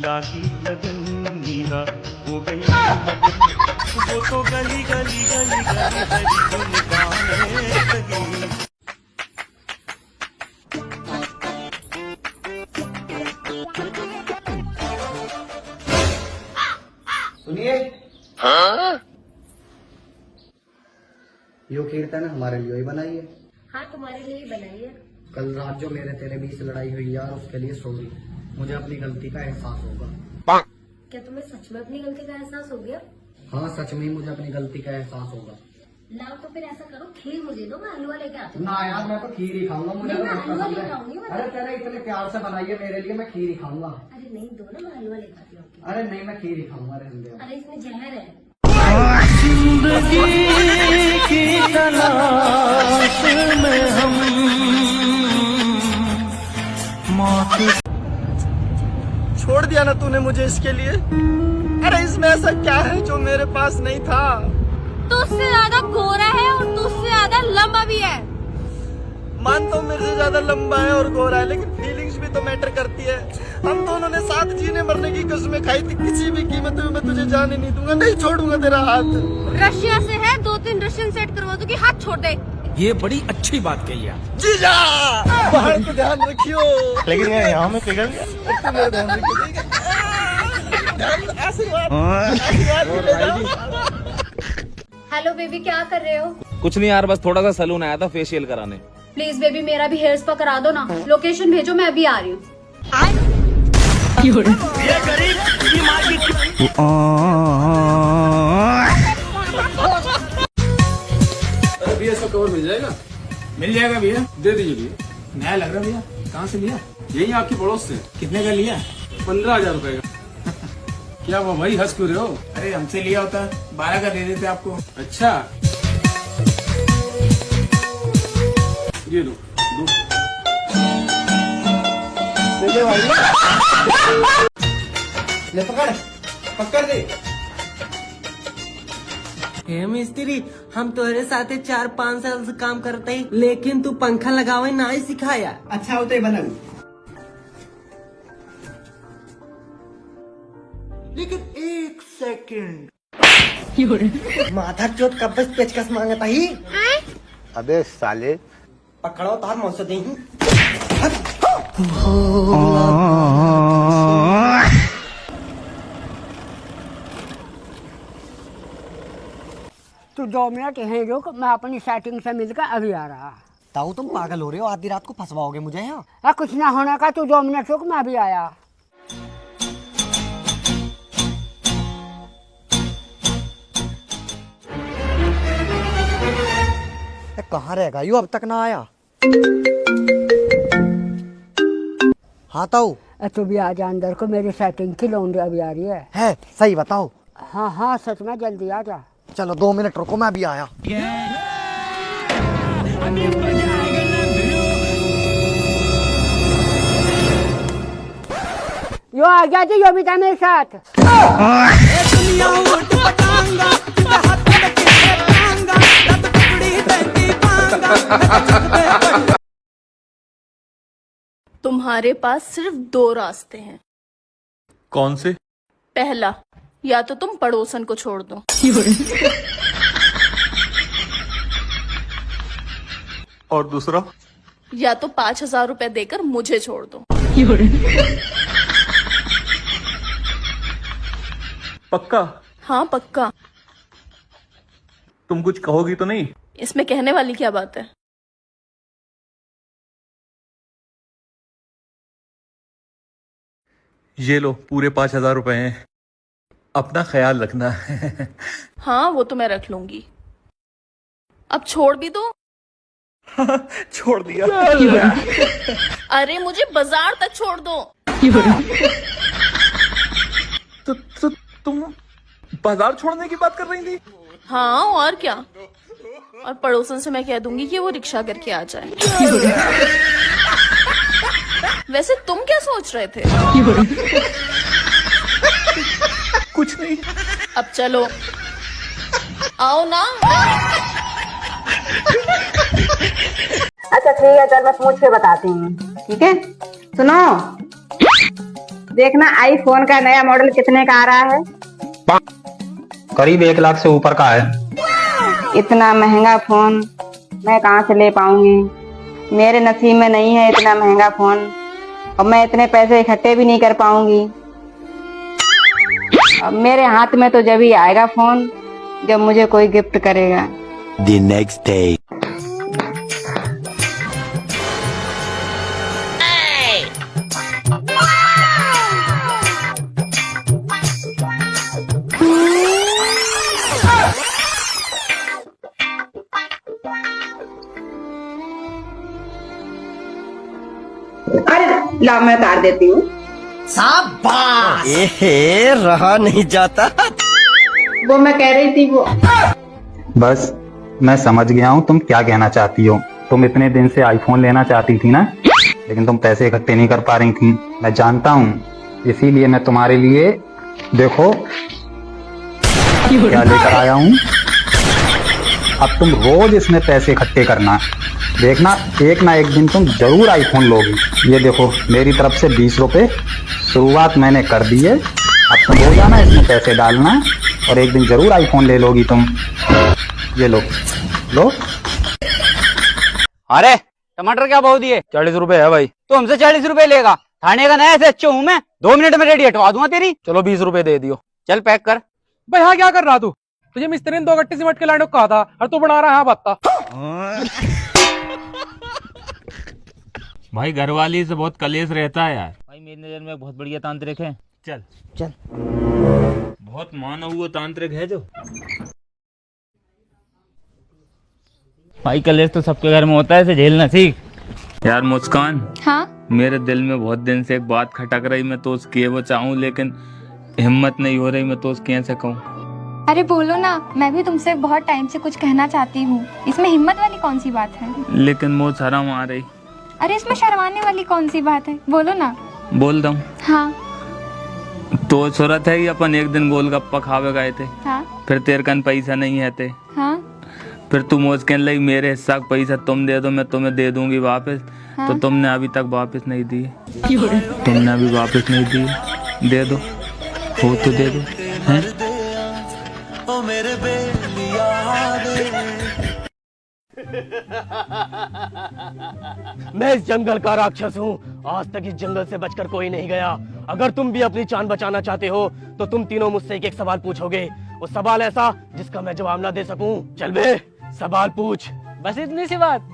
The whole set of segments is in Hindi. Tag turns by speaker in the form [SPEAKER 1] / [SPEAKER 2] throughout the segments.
[SPEAKER 1] लागी लगन मीरा हो गई मगन, वो तो गली गली गली गली गली गुन गाने लगी।
[SPEAKER 2] सुनिए, यो कीर्तन हमारे लिए ही बनाई है।
[SPEAKER 3] हाँ, तुम्हारे लिए ही बनाई है।
[SPEAKER 2] कल रात जो मेरे तेरे बीच लड़ाई हुई यार, उसके लिए सॉरी। मुझे अपनी गलती का एहसास होगा।
[SPEAKER 3] क्या तुम्हें सच में अपनी गलती का एहसास हो गया?
[SPEAKER 2] हाँ, सच में मुझे अपनी गलती का एहसास होगा।
[SPEAKER 3] लाओ तो फिर ऐसा करो, खीर मुझे दो, मैं हलवा लेके आती हूँ।
[SPEAKER 2] ना यार, मैं तो खीर ही खाऊंगा। मुझे
[SPEAKER 3] नहीं,
[SPEAKER 2] तो
[SPEAKER 3] मैं
[SPEAKER 2] बहुत
[SPEAKER 3] हलवा
[SPEAKER 2] पसंद
[SPEAKER 3] लेके
[SPEAKER 2] है।
[SPEAKER 3] आऊंगी।
[SPEAKER 2] अरे तेरे इतने प्यार से बनाई है मेरे लिए, मैं खीर ही खाऊंगा।
[SPEAKER 3] अरे नहीं, दो ना, मैं हलवा लेके आती हूँ आपके लिए।
[SPEAKER 2] अरे नहीं, मैं खीर ही खाऊंगा।
[SPEAKER 3] अरे इसमें जहर है।
[SPEAKER 1] जिंदगी की तलाश में हम मौत।
[SPEAKER 4] छोड़ दिया ना तूने मुझे इसके लिए। अरे इसमें ऐसा क्या है जो मेरे पास नहीं था?
[SPEAKER 5] तू उससे ज्यादा गोरा है और तू उससे ज्यादा लंबा भी है।
[SPEAKER 4] मानता हूँ मेरे से ज्यादा लंबा है और गोरा है, लेकिन फीलिंग्स भी तो मैटर करती है। हम दोनों ने साथ जीने मरने की कसमें खाई थी, किसी भी कीमत में मैं तुझे जाने नहीं दूंगा, नहीं छोड़ूंगा तेरा हाथ।
[SPEAKER 5] रशिया से है, 2-3 रशियन सेट करवा दूंगी, हाथ छोड़ दे।
[SPEAKER 6] ये बड़ी अच्छी बात कही आप।
[SPEAKER 4] जीजा, बाहर को ध्यान रखियो।
[SPEAKER 1] लेकिन यार यहाँ में पिघल गया।
[SPEAKER 4] तुम मेरा ध्यान रखियो। आशीर्वाद, आशीर्वाद मिलेगा।
[SPEAKER 3] हेलो बेबी, क्या कर रहे हो?
[SPEAKER 6] कुछ नहीं यार, बस थोड़ा सा सैलून आया था फेशियल कराने।
[SPEAKER 3] प्लीज बेबी, मेरा भी हेयर स्पा करा दो ना। लोकेशन भेजो, मैं अभी आ रही हूँ।
[SPEAKER 7] भैया इसका कवर मिल जाएगा? मिल जाएगा भैया, दे दीजिए भैया। नया लग रहा भैया, कहाँ से लिया? यही आपकी पड़ोस से। कितने का लिया? 15,000 रुपए का। क्या वो भाई, हंस क्यों रहे हो? अरे हमसे लिया होता 12 का दे देते आपको। अच्छा, ये लो, दो।
[SPEAKER 2] ले पकड़, पकड़ दे।
[SPEAKER 8] हे मिस्त्री, हम तुम्हारे साथ 4-5 साल से काम करते हैं, लेकिन तू पंखा लगावे ना ही सिखाया।
[SPEAKER 2] अच्छा होते ही बनल।
[SPEAKER 8] लेकिन 1 सेकंड माथा चोट कब बस पेचकस मांगता ही।
[SPEAKER 9] अबे साले,
[SPEAKER 8] पकड़ो तार मौसम दे।
[SPEAKER 10] तू 2 मिनट यहीं रुक, मैं अपनी सेटिंग से मिलकर अभी आ रहा।
[SPEAKER 8] ताऊ तुम पागल हो रहे हो, आधी रात को फंसवाओगे मुझे यहाँ।
[SPEAKER 10] कुछ ना होने का, तू 2 मिनट रुक, मैं अभी आया।
[SPEAKER 8] कहाँ रहेगा यू, अब तक ना आया। हाँ ताऊ।
[SPEAKER 10] तू भी आ जा अंदर को, मेरी सेटिंग की लौंडी अभी आ रही है।
[SPEAKER 8] सही बताओ।
[SPEAKER 10] हाँ हाँ, सच में, जल्दी आ जा।
[SPEAKER 8] चलो 2 मिनट रुको, मैं अभी आया।
[SPEAKER 10] यो आ गया जी, यो भी था मेरे साथ।
[SPEAKER 5] तुम्हारे पास सिर्फ 2 रास्ते हैं।
[SPEAKER 1] कौन से?
[SPEAKER 5] पहला, या तो तुम पड़ोसन को छोड़ दो।
[SPEAKER 1] और दूसरा?
[SPEAKER 5] या तो 5,000 रुपए देकर मुझे छोड़ दो।
[SPEAKER 1] पक्का?
[SPEAKER 5] हाँ पक्का।
[SPEAKER 1] तुम कुछ कहोगी तो नहीं?
[SPEAKER 5] इसमें कहने वाली क्या बात है?
[SPEAKER 1] ये लो, पूरे 5,000 रुपए हैं, अपना ख्याल रखना।
[SPEAKER 5] हाँ वो तो मैं रख लूंगी। अब छोड़ भी दो।
[SPEAKER 1] छोड़ दिया।
[SPEAKER 5] अरे मुझे बाजार तक छोड़ दो।
[SPEAKER 1] तो तुम बाजार छोड़ने की बात कर रही थी?
[SPEAKER 5] हाँ और क्या, और पड़ोसन से मैं कह दूंगी कि वो रिक्शा करके आ जाए। वैसे तुम क्या सोच रहे थे?
[SPEAKER 1] कुछ नहीं।
[SPEAKER 5] अब चलो, आओ ना।
[SPEAKER 11] अच्छा ठीक है, चल मैं पूछ के बताती हूँ। ठीक है, सुनो, देखना आईफोन का नया मॉडल कितने का आ रहा है?
[SPEAKER 9] करीब 1 लाख से ऊपर का है।
[SPEAKER 11] इतना महंगा फोन मैं कहाँ से ले पाऊंगी? मेरे नसीब में नहीं है इतना महंगा फोन, और मैं इतने पैसे इकट्ठे भी नहीं कर पाऊंगी। अब मेरे हाथ में तो जब ही आएगा फोन जब मुझे कोई गिफ्ट करेगा।
[SPEAKER 9] The next day.
[SPEAKER 11] अरे ला मैं उतार देती हूँ।
[SPEAKER 8] शाबाश।
[SPEAKER 4] रहा नहीं जाता।
[SPEAKER 11] वो मैं कह रही थी वो।
[SPEAKER 9] बस मैं समझ गया हूँ तुम क्या कहना चाहती हो। तुम इतने दिन से आईफोन लेना चाहती थी ना, लेकिन तुम पैसे इकट्ठे नहीं कर पा रही थी। मैं जानता हूँ, इसीलिए मैं तुम्हारे लिए देखो क्या लेकर आया हूँ। अब तुम रोज इसमें पैसे इकट्ठे करना, देखना एक ना एक दिन तुम जरूर आईफोन लोगी। ये देखो मेरी तरफ से 20 रुपए शुरुआत मैंने कर दी है। अब तुम रोजाना इसमें पैसे डालना और एक दिन जरूर आईफोन ले लोगी तुम। ये लो लो।
[SPEAKER 8] अरे टमाटर क्या भाव दिए?
[SPEAKER 6] 40 रुपए है भाई।
[SPEAKER 8] तो हमसे 40 रुपए लेगा? थाने का नया से अच्छा हूँ मैं, 2 मिनट में रेडी हटवा दूंगा तेरी।
[SPEAKER 6] चलो 20 रुपए दे दियो।
[SPEAKER 8] चल पैक कर।
[SPEAKER 7] भाई हाँ क्या कर रहा तू? तुझे मिस्त्री ने 2 गट्टे सीमेंट के लाने को कहा था और तू बना रहा है बत्ता।
[SPEAKER 6] भाई घरवाली से बहुत कलेश रहता है यार। भाई मेरी नजर में बहुत बढ़िया तांत्रिक है। चल
[SPEAKER 8] चल।
[SPEAKER 6] बहुत माना हुआ तांत्रिक है जो। भाई कलेश तो सबके घर में होता है, इसे झेलना सीख। यार मुस्कान,
[SPEAKER 5] हाँ
[SPEAKER 6] मेरे दिल में बहुत दिन से एक बात खटक रही। मैं तो उसकी वो चाहूँ लेकिन हिम्मत नहीं हो रही। मैं तो उसकी कैसे कहूँ?
[SPEAKER 5] अरे बोलो ना, मैं भी तुमसे बहुत टाइम से कुछ कहना चाहती हूँ। इसमें हिम्मत वाली कौन सी बात है?
[SPEAKER 6] लेकिन मुझे शर्म आ रही।
[SPEAKER 5] अरे इसमें शर्माने वाली कौन सी बात है, बोलो ना।
[SPEAKER 6] बोल दूं?
[SPEAKER 5] हाँ
[SPEAKER 6] तो सूरत है कि अपन एक दिन गोलगप्पा खावे गए थे।
[SPEAKER 5] हाँ
[SPEAKER 6] फिर तेरे कन पैसा नहीं है थे।
[SPEAKER 5] हाँ
[SPEAKER 6] फिर तुम मुझे कहने लगी मेरे हिस्सा का पैसा तुम दे दो, मैं तुम्हें दे दूंगी वापस।
[SPEAKER 5] हाँ?
[SPEAKER 6] तो तुमने अभी तक वापस नहीं दी। तुमने अभी वापस नहीं दी। दे दो, हो तो दे दो। हैं?
[SPEAKER 4] मैं इस जंगल का राक्षस हूँ, आज तक इस जंगल से बचकर कोई नहीं गया। अगर तुम भी अपनी जान बचाना चाहते हो तो तुम तीनों मुझसे एक सवाल पूछोगे। वो सवाल ऐसा जिसका मैं जवाब ना दे सकूं। चल बे, सवाल पूछ।
[SPEAKER 8] बस इतनी सी बात?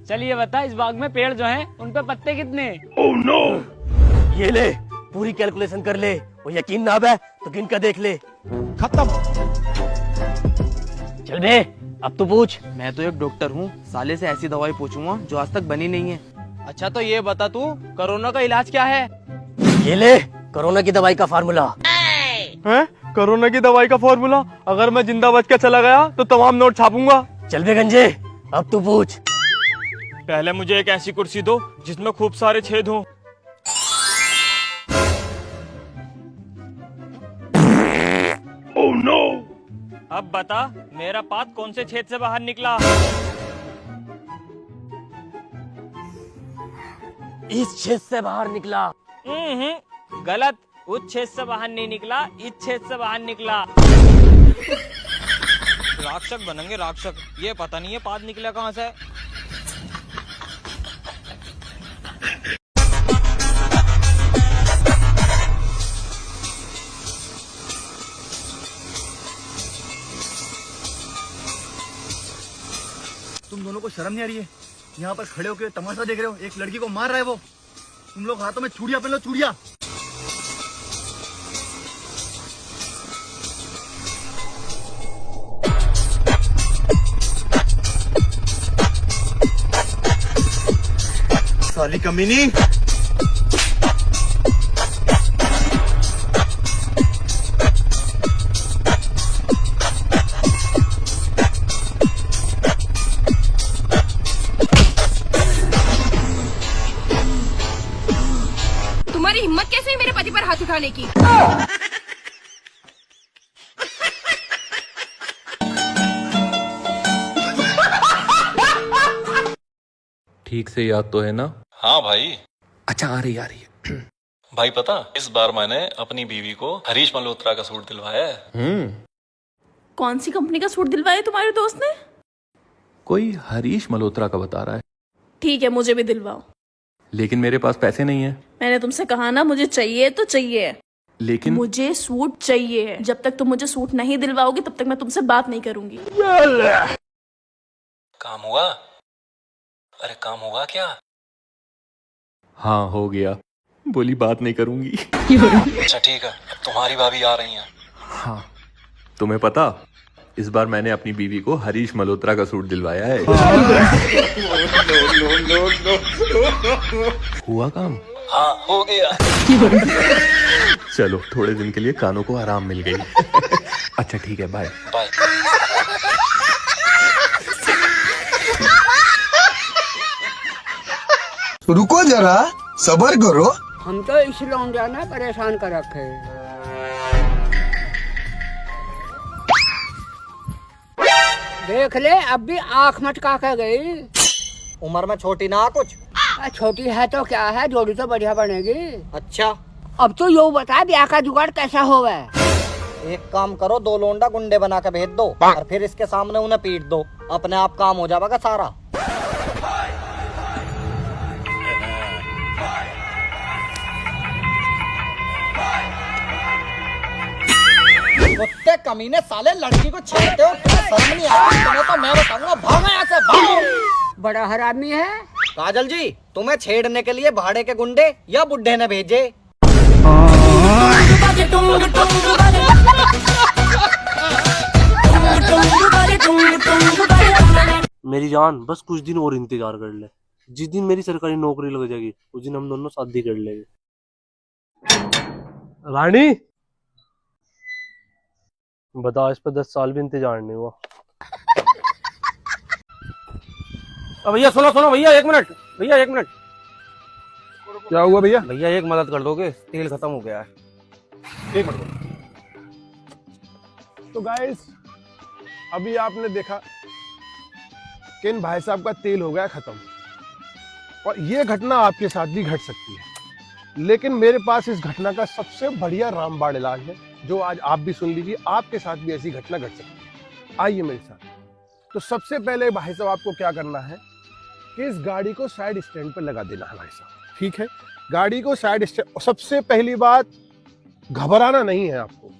[SPEAKER 8] चलिए बता, इस बाग में पेड़ जो हैं उन पे पत्ते कितने?
[SPEAKER 4] Oh no! ये ले, पूरी कैलकुलेशन कर ले। वो यकीन ना आवे तो गिन कर देख ले।
[SPEAKER 7] खत्म।
[SPEAKER 4] चल बे, अब तू पूछ।
[SPEAKER 8] मैं तो एक डॉक्टर हूँ, साले से ऐसी दवाई पूछूंगा जो आज तक बनी नहीं है। अच्छा तो ये बता तू, कोरोना का इलाज क्या है?
[SPEAKER 4] ये ले, कोरोना की दवाई का फार्मूला।
[SPEAKER 7] हैं? कोरोना की दवाई का फॉर्मूला? अगर मैं जिंदा बच के चला गया तो तमाम नोट छापूंगा।
[SPEAKER 4] चल बे गंजे, अब तू पूछ।
[SPEAKER 7] पहले मुझे एक ऐसी कुर्सी दो जिसमें खूब सारे छेद हों।
[SPEAKER 1] Oh no!
[SPEAKER 7] अब बता, मेरा पात कौन से छेद से बाहर निकला?
[SPEAKER 4] इस छेद से बाहर निकला।
[SPEAKER 7] गलत, उस छेद से बाहर नहीं निकला, इस छेद से बाहर निकला। राक्षक बनेंगे राक्षक। ये पता नहीं है पाद निकला कहाँ से।
[SPEAKER 2] तुम दोनों को शर्म नहीं आ रही है? यहाँ पर खड़े होकर तमाशा देख रहे हो, एक लड़की को मार रहा है वो। तुम लोग हाथों में चूड़ियां पहन लो, चूड़ियां। साली कमीनी।
[SPEAKER 5] तुम्हारी हिम्मत कैसे है मेरे पति पर हाथ उठाने की?
[SPEAKER 6] ठीक से याद तो है ना?
[SPEAKER 12] हाँ भाई।
[SPEAKER 6] अच्छा आ रही है।
[SPEAKER 12] भाई पता, इस बार मैंने अपनी बीवी को हरीश मल्होत्रा का सूट दिलवाया है।
[SPEAKER 5] कौन सी कंपनी का सूट दिलवाया तुम्हारे दोस्त ने?
[SPEAKER 6] कोई हरीश मल्होत्रा का बता रहा है।
[SPEAKER 5] ठीक है, मुझे भी दिलवाओ।
[SPEAKER 6] लेकिन मेरे पास पैसे नहीं है।
[SPEAKER 5] मैंने तुमसे कहा ना, मुझे चाहिए तो चाहिए।
[SPEAKER 6] लेकिन
[SPEAKER 5] मुझे सूट चाहिए। जब तक तुम मुझे सूट नहीं दिलवाओगे तब तक मैं तुमसे बात नहीं करूंगी।
[SPEAKER 12] काम हुआ? अरे काम हुआ क्या?
[SPEAKER 6] हाँ हो गया। बोली बात नहीं करूंगी।
[SPEAKER 12] अच्छा ठीक है, अब तुम्हारी भाभी आ रही हैं।
[SPEAKER 6] हाँ तुम्हें पता, इस बार मैंने अपनी बीवी को हरीश मल्होत्रा का सूट दिलवाया है। हुआ काम?
[SPEAKER 12] हाँ हो गया।
[SPEAKER 6] चलो थोड़े दिन के लिए कानों को आराम मिल गई। अच्छा ठीक है, बाय
[SPEAKER 12] बाय।
[SPEAKER 13] रुको जरा, सबर करो।
[SPEAKER 10] हम तो इस लौंडिया ने परेशान कर रखे। देख ले, अब भी आँख मटका के गई।
[SPEAKER 8] उम्र में छोटी ना कुछ।
[SPEAKER 10] छोटी है तो क्या है, जोड़ी तो बढ़िया बनेगी।
[SPEAKER 8] अच्छा
[SPEAKER 10] अब तो यो बता, ब्याह का जुगाड़ कैसा होगा?
[SPEAKER 8] एक काम करो, 2 लोंडा गुंडे बना के भेज दो और फिर इसके सामने उन्हें पीट दो, अपने आप काम हो जाएगा सारा। कुत्ते कमीने साले, लड़की को छेड़ते हो, तुम्हें शर्म नहीं आती? तुम्हें तो मैं बताऊंगा, भागो यहाँ से, भागो।
[SPEAKER 10] बड़ा हरामी है।
[SPEAKER 8] काजल जी, तुम्हें छेड़ने के लिए भाड़े के गुंडे या बुड्ढे ने भेजे?
[SPEAKER 4] मेरी जान, बस कुछ दिन और इंतजार कर ले। जिस दिन मेरी सरकारी नौकरी लग जाएगी उस दिन हम दोनों शादी कर लेंगे। रानी बता, इस पर 10 साल भी इंतजार नहीं हुआ। भैया सुनो सुनो, भैया 1 मिनट, भैया 1 मिनट।
[SPEAKER 2] क्या हुआ भैया?
[SPEAKER 4] भैया एक मदद कर दोगे, तेल खत्म हो गया है।
[SPEAKER 2] 1 मिनट। तो गाइस, अभी आपने देखा कि इन भाई साहब का तेल हो गया खत्म, और ये घटना आपके साथ भी घट सकती है। लेकिन मेरे पास इस घटना का सबसे बढ़िया रामबाण इलाज है, जो आज आप भी सुन लीजिए, आपके साथ भी ऐसी घटना घट सकती है। आइए मेरे साथ। तो सबसे पहले भाई साहब आपको क्या करना है कि इस गाड़ी को साइड स्टैंड पर लगा देना है भाई साहब, ठीक है? गाड़ी को साइड स्टैंड। सबसे पहली बात, घबराना नहीं है आपको,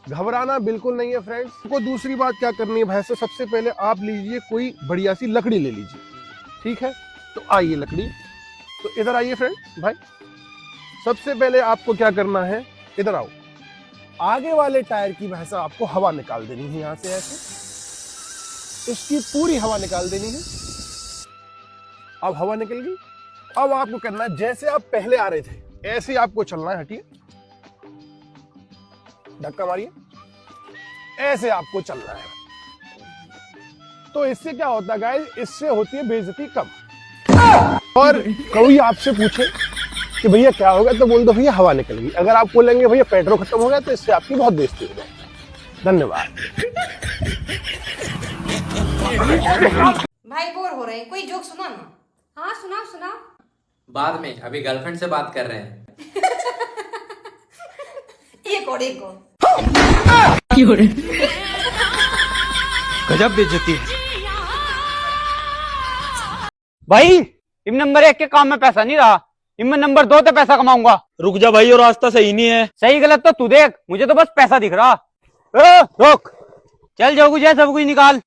[SPEAKER 2] घबराना बिल्कुल नहीं है फ्रेंड्स को। दूसरी बात क्या करनी है भाई साहब, सबसे पहले आप लीजिए कोई बढ़िया सी लकड़ी ले लीजिए, ठीक है? तो आइए लकड़ी, तो इधर आइए फ्रेंड्स। भाई सबसे पहले आपको क्या करना है, इधर आओ। आगे वाले टायर की भाई साहब आपको हवा निकाल देनी है, यहां से ऐसे इसकी पूरी हवा निकाल देनी है। अब हवा निकल गई। अब आपको करना है, जैसे आप पहले आ रहे थे ऐसे आपको चलना है। हटिए, धक्का मारिए, ऐसे आपको चलना है। तो इससे क्या होता है गाइस, इससे होती है बेइज्जती कम। और कोई आपसे पूछे कि भैया क्या होगा, तो बोल दो भैया हवा निकल गई। अगर आप बोलेंगे भैया पेट्रोल खत्म हो गया, तो इससे आपकी बहुत बेइज्जती हो जाएगी। धन्यवाद।
[SPEAKER 14] भाई बोर हो रहे हैं, कोई जोक सुना ना। हाँ सुनाओ सुनाओ।
[SPEAKER 15] बाद में, अभी गर्लफ्रेंड से बात कर रहे हैं।
[SPEAKER 14] एक और एक और।
[SPEAKER 4] गजब बेइज्जती। भाई इम नंबर 1 के काम में पैसा नहीं रहा, इम नंबर 2 पे पैसा कमाऊंगा। रुक जा भाई, और रास्ता सही नहीं है। सही गलत तो तू देख, मुझे तो बस पैसा दिख रहा। रोक, चल जो कुछ है सब कुछ निकाल।